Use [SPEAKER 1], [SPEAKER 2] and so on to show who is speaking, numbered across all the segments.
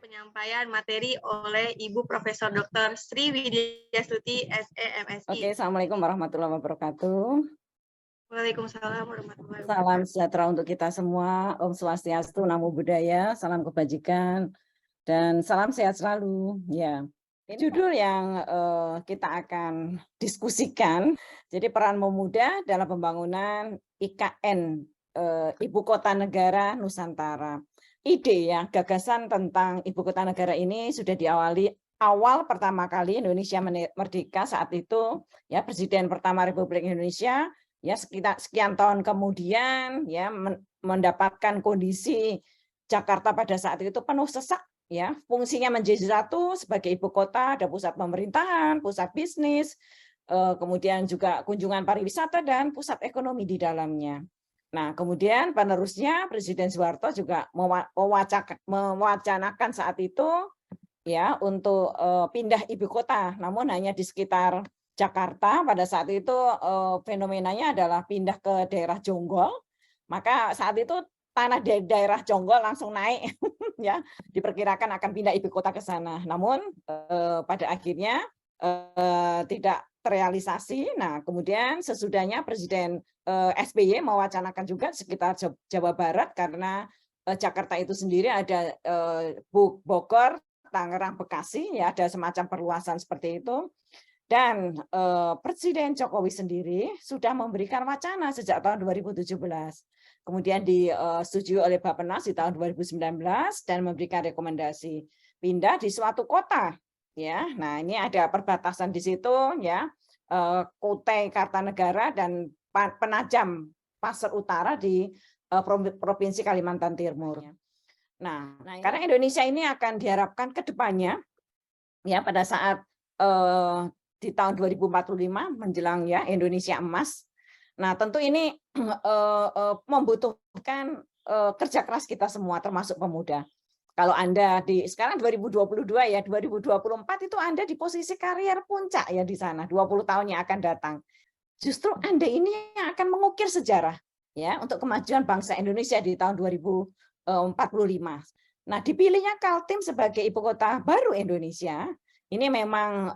[SPEAKER 1] Penyampaian materi oleh Ibu Profesor Dr. Sri Widyastuti SE MSI.
[SPEAKER 2] Oke, Assalamualaikum warahmatullahi wabarakatuh.
[SPEAKER 1] Waalaikumsalam warahmatullahi
[SPEAKER 2] Salam
[SPEAKER 1] wabarakatuh.
[SPEAKER 2] sejahtera untuk kita semua. Om Swastiastu, Namo Buddhaya, salam kebajikan, dan salam sehat selalu. Ya, judul yang kita akan diskusikan. Jadi peran pemuda dalam pembangunan IKN Ibu Kota Negara Nusantara. Ide ya, gagasan tentang Ibu Kota Negara ini sudah diawali awal pertama kali Indonesia merdeka saat itu, ya Presiden pertama Republik Indonesia. Ya sekian tahun kemudian ya mendapatkan kondisi Jakarta pada saat itu penuh sesak, ya fungsinya menjadi satu sebagai ibu kota, ada pusat pemerintahan, pusat bisnis, kemudian juga kunjungan pariwisata dan pusat ekonomi di dalamnya. Nah kemudian penerusnya Presiden Soeharto juga mewacanakan saat itu ya untuk pindah ibu kota, namun hanya di sekitar Jakarta. Pada saat itu fenomenanya adalah pindah ke daerah Jonggol, maka saat itu tanah daerah Jonggol langsung naik ya, diperkirakan akan pindah ibu kota ke sana, namun pada akhirnya tidak terrealisasi. Nah kemudian sesudahnya Presiden SBY mewacanakan juga sekitar Jawa Barat, karena Jakarta itu sendiri ada Bogor, Tangerang, Bekasi, ya ada semacam perluasan seperti itu. Dan Presiden Jokowi sendiri sudah memberikan wacana sejak tahun 2017. Kemudian disetujui oleh Bappenas di tahun 2019 dan memberikan rekomendasi pindah di suatu kota. Ya, nah ini ada perbatasan di situ, ya, Kutai Kartanegara dan Penajam Pasir Utara di Provinsi Kalimantan Timur. Nah, karena Indonesia ini akan diharapkan ke depannya, ya pada saat di tahun 2045 menjelang ya Indonesia emas. Nah tentu ini membutuhkan kerja keras kita semua termasuk pemuda. Kalau Anda sekarang 2022 ya, 2024 itu Anda di posisi karier puncak ya di sana, 20 tahun yang akan datang. Justru Anda ini yang akan mengukir sejarah ya untuk kemajuan bangsa Indonesia di tahun 2045. Nah, dipilihnya Kaltim sebagai ibu kota baru Indonesia ini memang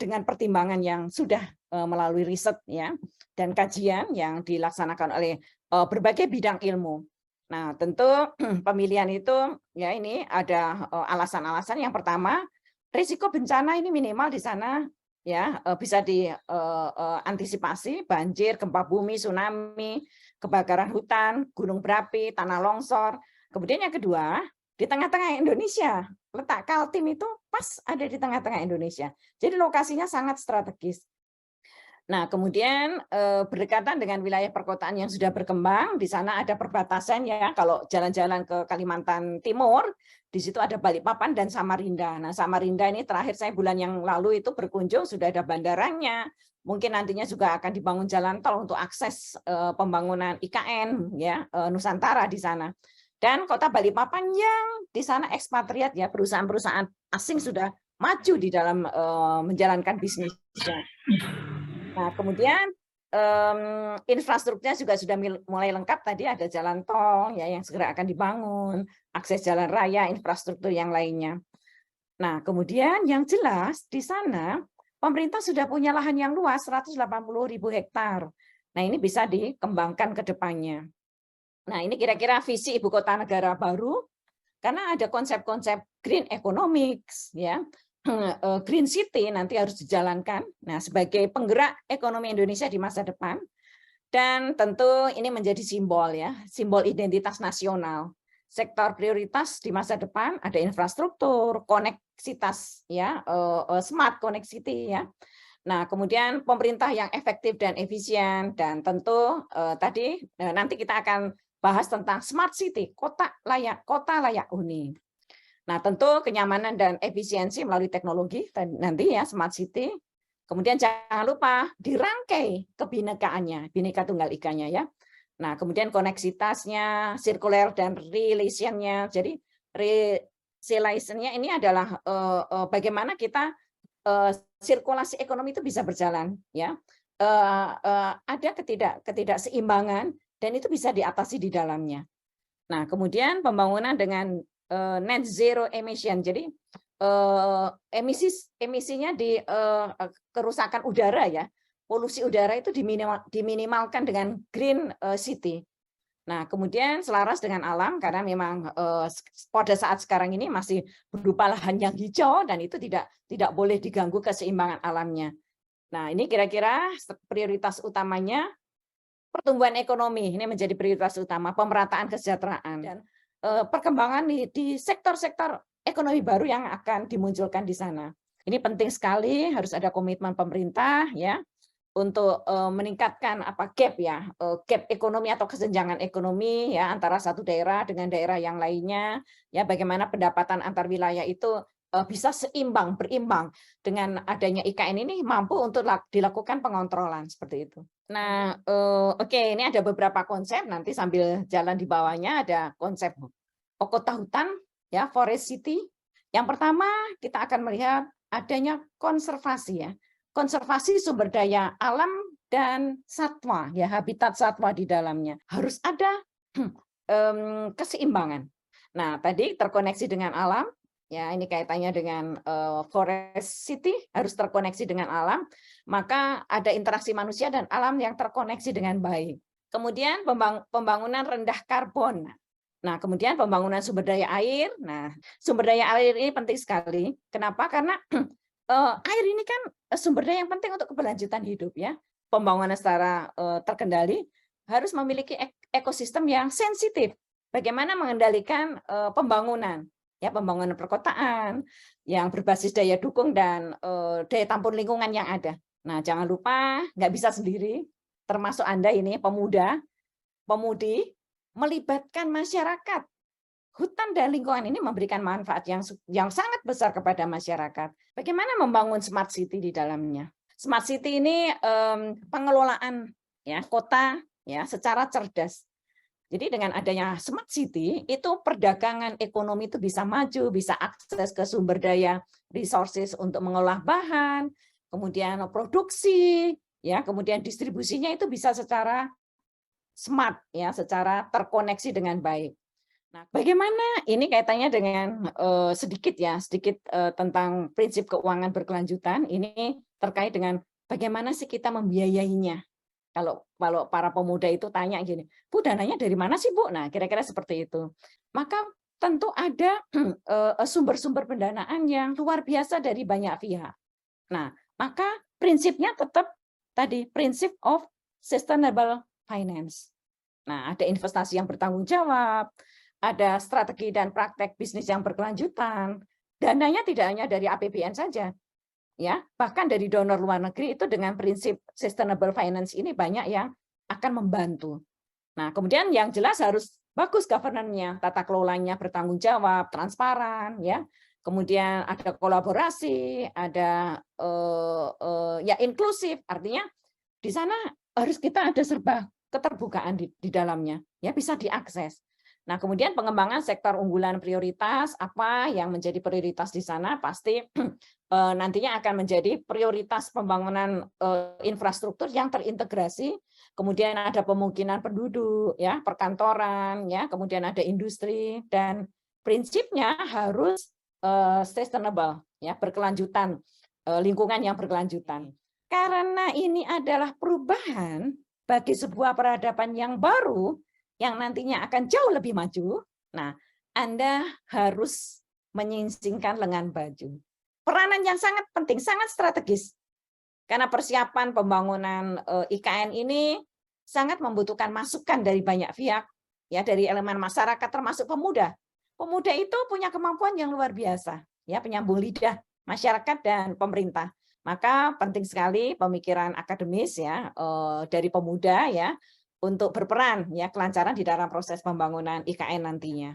[SPEAKER 2] dengan pertimbangan yang sudah melalui riset ya dan kajian yang dilaksanakan oleh berbagai bidang ilmu. Nah, tentu pemilihan itu ya ini ada alasan-alasan. Yang pertama, risiko bencana ini minimal di sana ya bisa diantisipasi, banjir, gempa bumi, tsunami, kebakaran hutan, gunung berapi, tanah longsor. Kemudian yang kedua, di tengah-tengah Indonesia, letak Kaltim itu pas ada di tengah-tengah Indonesia. Jadi lokasinya sangat strategis. Nah, kemudian berdekatan dengan wilayah perkotaan yang sudah berkembang, di sana ada perbatasan ya. Kalau jalan-jalan ke Kalimantan Timur, di situ ada Balikpapan dan Samarinda. Nah, Samarinda ini terakhir saya bulan yang lalu itu berkunjung, sudah ada bandaranya. Mungkin nantinya juga akan dibangun jalan tol untuk akses pembangunan IKN ya Nusantara di sana. Dan kota Balikpapan yang di sana ekspatriat ya, perusahaan-perusahaan asing sudah maju di dalam menjalankan bisnisnya. Nah, kemudian infrastrukturnya juga sudah mulai lengkap, tadi ada jalan tol ya yang segera akan dibangun, akses jalan raya, infrastruktur yang lainnya. Nah, kemudian yang jelas di sana pemerintah sudah punya lahan yang luas 180.000 hektar. Nah, ini bisa dikembangkan ke depannya. Nah, ini kira-kira visi ibu kota negara baru, karena ada konsep-konsep green economics, ya, green city nanti harus dijalankan. Nah, sebagai penggerak ekonomi Indonesia di masa depan, dan tentu ini menjadi simbol, ya, simbol identitas nasional. Sektor prioritas di masa depan ada infrastruktur, koneksitas, ya, smart connectivity, ya. Nah, kemudian pemerintah yang efektif dan efisien, dan tentu tadi nanti kita akan bahas tentang smart city, kota layak huni. Nah, tentu kenyamanan dan efisiensi melalui teknologi nanti, ya, smart city. Kemudian jangan lupa dirangkai kebinekaannya, Bhinneka Tunggal Ikanya, ya. Nah, kemudian koneksitasnya, sirkuler dan relation-nya. Jadi relation-nya ini adalah bagaimana kita sirkulasi ekonomi itu bisa berjalan, ya. Ada ketidakseimbangan dan itu bisa diatasi di dalamnya. Nah, kemudian pembangunan dengan net zero emission. Jadi emisinya di kerusakan udara, ya. Polusi udara itu diminimalkan dengan green city. Nah, kemudian selaras dengan alam, karena memang pada saat sekarang ini masih berupa lahan yang hijau dan itu tidak boleh diganggu keseimbangan alamnya. Nah, ini kira-kira prioritas utamanya. Pertumbuhan ekonomi ini menjadi prioritas utama, pemerataan kesejahteraan dan perkembangan di sektor-sektor ekonomi baru yang akan dimunculkan di sana. Ini penting sekali, harus ada komitmen pemerintah, ya, untuk meningkatkan gap, ya, gap ekonomi atau kesenjangan ekonomi, ya, antara satu daerah dengan daerah yang lainnya, ya, bagaimana pendapatan antar wilayah itu bisa berimbang dengan adanya IKN ini, mampu untuk dilakukan pengontrolan seperti itu. Nah, oke, ini ada beberapa konsep, nanti sambil jalan di bawahnya ada konsep kota hutan, ya, forest city. Yang pertama kita akan melihat adanya konservasi, ya, konservasi sumber daya alam dan satwa, ya, habitat satwa di dalamnya harus ada keseimbangan. Nah, tadi terkoneksi dengan alam, ya, ini kaitannya dengan forest city, harus terkoneksi dengan alam, maka ada interaksi manusia dan alam yang terkoneksi dengan baik. Kemudian pembangunan rendah karbon. Nah, kemudian pembangunan sumber daya air. Nah, sumber daya air ini penting sekali. Kenapa? Karena air ini kan sumber daya yang penting untuk keberlanjutan hidup, ya. Pembangunan secara terkendali harus memiliki ekosistem yang sensitif. Bagaimana mengendalikan pembangunan, ya, pembangunan perkotaan yang berbasis daya dukung dan daya tampung lingkungan yang ada. Nah, jangan lupa nggak bisa sendiri, termasuk Anda ini pemuda, pemudi, melibatkan masyarakat. Hutan dan lingkungan ini memberikan manfaat yang sangat besar kepada masyarakat. Bagaimana membangun smart city di dalamnya? Smart city ini pengelolaan, ya, kota, ya, secara cerdas. Jadi dengan adanya smart city, itu perdagangan ekonomi itu bisa maju, bisa akses ke sumber daya resources untuk mengolah bahan, kemudian produksi, ya, kemudian distribusinya itu bisa secara smart, ya, secara terkoneksi dengan baik. Nah, bagaimana ini kaitannya dengan sedikit tentang prinsip keuangan berkelanjutan. Ini terkait dengan bagaimana sih kita membiayainya. Kalau para pemuda itu tanya gini, Bu, dananya dari mana sih, Bu? Nah, kira-kira seperti itu. Maka tentu ada sumber-sumber pendanaan yang luar biasa dari banyak pihak. Nah, maka prinsipnya tetap tadi, prinsip of sustainable finance. Nah, ada investasi yang bertanggung jawab, ada strategi dan praktek bisnis yang berkelanjutan. Dananya tidak hanya dari APBN saja, ya, bahkan dari donor luar negeri itu dengan prinsip sustainable finance ini banyak yang akan membantu. Nah, kemudian yang jelas harus bagus governance-nya, tata kelolanya bertanggung jawab, transparan, ya. Kemudian ada kolaborasi, ada ya inklusif, artinya di sana harus kita ada serba keterbukaan di dalamnya, ya, bisa diakses. Nah, kemudian pengembangan sektor unggulan prioritas, apa yang menjadi prioritas di sana pasti nantinya akan menjadi prioritas pembangunan infrastruktur yang terintegrasi, kemudian ada pemukiman penduduk, ya, perkantoran, ya, kemudian ada industri, dan prinsipnya harus sustainable, ya, berkelanjutan, lingkungan yang berkelanjutan. Karena ini adalah perubahan bagi sebuah peradaban yang baru, yang nantinya akan jauh lebih maju, nah Anda harus menyingsingkan lengan baju. Peranan yang sangat penting, sangat strategis. Karena persiapan pembangunan IKN ini sangat membutuhkan masukan dari banyak pihak, ya, dari elemen masyarakat termasuk pemuda. Pemuda itu punya kemampuan yang luar biasa, ya, penyambung lidah masyarakat dan pemerintah. Maka penting sekali pemikiran akademis, ya, dari pemuda, ya, untuk berperan, ya, kelancaran di dalam proses pembangunan IKN nantinya.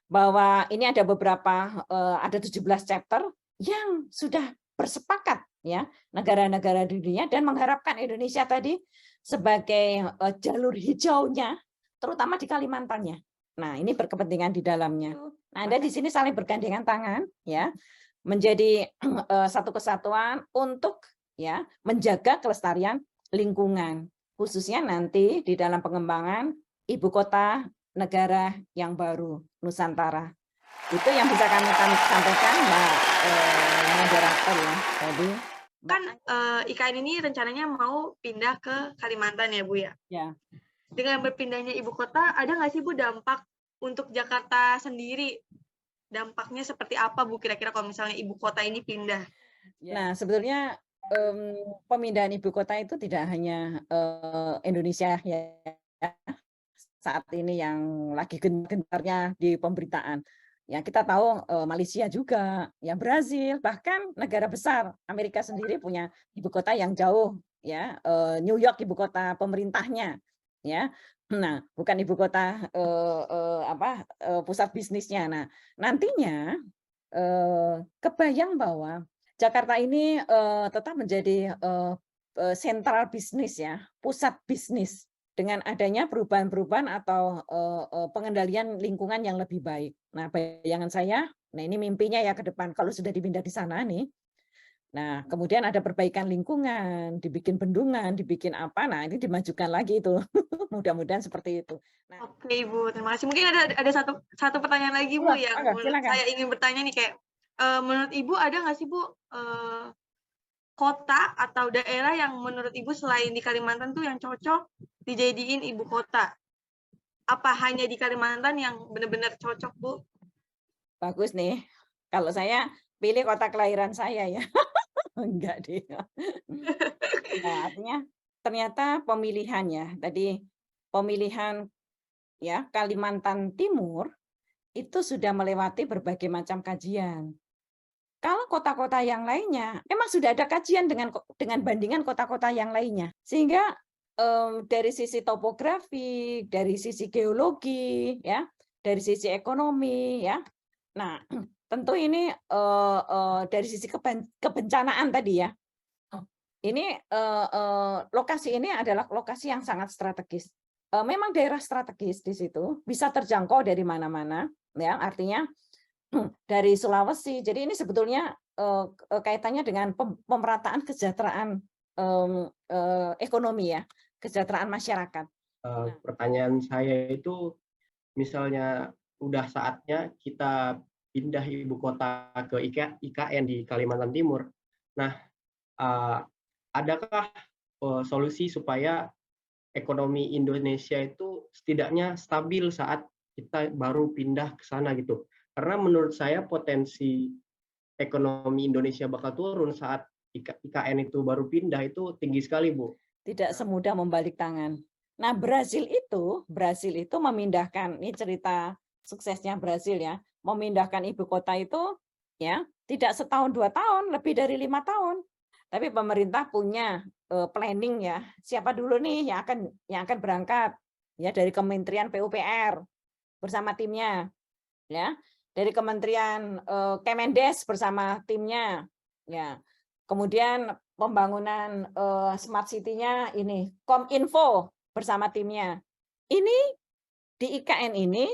[SPEAKER 2] Bahwa ini ada beberapa, ada 17 chapter yang sudah bersepakat, ya, negara-negara di dunia dan mengharapkan Indonesia tadi sebagai jalur hijaunya, terutama di Kalimantannya. Nah, ini berkepentingan di dalamnya. Nah, Anda di sini saling bergandengan tangan, ya, menjadi satu kesatuan untuk, ya, menjaga kelestarian lingkungan, khususnya nanti di dalam pengembangan ibu kota negara yang baru, Nusantara. Itu yang bisa kami sampaikan, Mbak moderator, ya. Tadi
[SPEAKER 1] Kan IKN ini rencananya mau pindah ke Kalimantan ya Bu ya?
[SPEAKER 2] Ya.
[SPEAKER 1] Dengan berpindahnya ibu kota, ada nggak sih Bu dampak untuk Jakarta sendiri? Dampaknya seperti apa Bu kira-kira kalau misalnya ibu kota ini pindah?
[SPEAKER 2] Nah, sebetulnya pemindahan ibu kota itu tidak hanya Indonesia, ya, saat ini yang lagi gencarnya di pemberitaan. Ya, kita tahu Malaysia juga, ya, Brazil, bahkan negara besar Amerika sendiri punya ibu kota yang jauh, ya, New York ibu kota pemerintahnya, ya. Nah, bukan ibu kota pusat bisnisnya. Nah, nantinya kebayang bahwa Jakarta ini tetap menjadi sentral bisnis, ya, pusat bisnis dengan adanya perubahan-perubahan atau pengendalian lingkungan yang lebih baik. Nah, bayangan saya, nah ini mimpinya ya ke depan kalau sudah dipindah di sana nih. Nah, kemudian ada perbaikan lingkungan, dibikin bendungan, dibikin apa, nah ini dimajukan lagi itu. Mudah-mudahan seperti itu. Nah,
[SPEAKER 1] Oke Ibu, terima kasih. Mungkin ada satu pertanyaan lagi Bu yang
[SPEAKER 2] silakan.
[SPEAKER 1] saya ingin bertanya nih, kayak menurut Ibu ada nggak sih Bu kota atau daerah yang menurut Ibu selain di Kalimantan tuh yang cocok dijadiin ibu kota? Apa hanya di Kalimantan yang benar-benar cocok Bu?
[SPEAKER 2] Bagus nih. Kalau saya pilih kota kelahiran saya, ya. Enggak deh. Nah, artinya ternyata pemilihannya tadi, pemilihan, ya, Kalimantan Timur itu sudah melewati berbagai macam kajian. Kalau kota-kota yang lainnya, memang sudah ada kajian dengan bandingan kota-kota yang lainnya. Sehingga dari sisi topografi, dari sisi geologi, ya, dari sisi ekonomi, ya. Nah, tentu ini dari sisi kebencanaan tadi, ya. Ini lokasi ini adalah lokasi yang sangat strategis. Memang daerah strategis di situ bisa terjangkau dari mana-mana, ya. Artinya dari Sulawesi. Jadi ini sebetulnya kaitannya dengan pemerataan kesejahteraan ekonomi, ya, kesejahteraan masyarakat.
[SPEAKER 3] Pertanyaan saya itu, misalnya udah saatnya kita pindah ibu kota ke IKN di Kalimantan Timur. Nah, adakah solusi supaya ekonomi Indonesia itu setidaknya stabil saat kita baru pindah ke sana gitu? Karena menurut saya potensi ekonomi Indonesia bakal turun saat IKN itu baru pindah itu tinggi sekali, Bu.
[SPEAKER 2] Tidak semudah membalik tangan. Nah, Brasil itu memindahkan, ini cerita suksesnya Brasil, ya, memindahkan ibu kota itu, ya, tidak setahun 2 tahun, lebih dari 5 tahun. Tapi pemerintah punya planning, ya, siapa dulu nih yang akan berangkat, ya, dari Kementerian PUPR bersama timnya, ya, dari Kementerian Kemendes bersama timnya, ya. Kemudian pembangunan smart city-nya ini Kominfo bersama timnya. Ini di IKN ini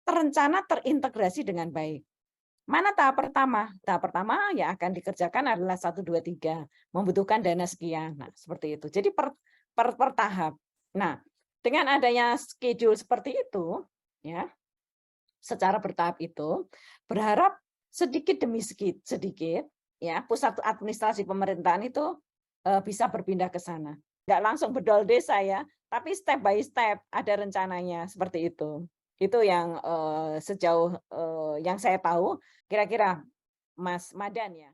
[SPEAKER 2] terencana terintegrasi dengan baik. Mana tahap pertama? Tahap pertama yang akan dikerjakan adalah 1, 2, 3, membutuhkan dana sekian. Nah, seperti itu. Jadi per tahap. Nah, dengan adanya schedule seperti itu, ya, secara bertahap itu, berharap sedikit demi sedikit, ya, pusat administrasi pemerintahan itu bisa berpindah ke sana. nggak langsung bedol desa ya, tapi step by step ada rencananya seperti itu. Itu yang sejauh yang saya tahu, kira-kira Mas Madan ya.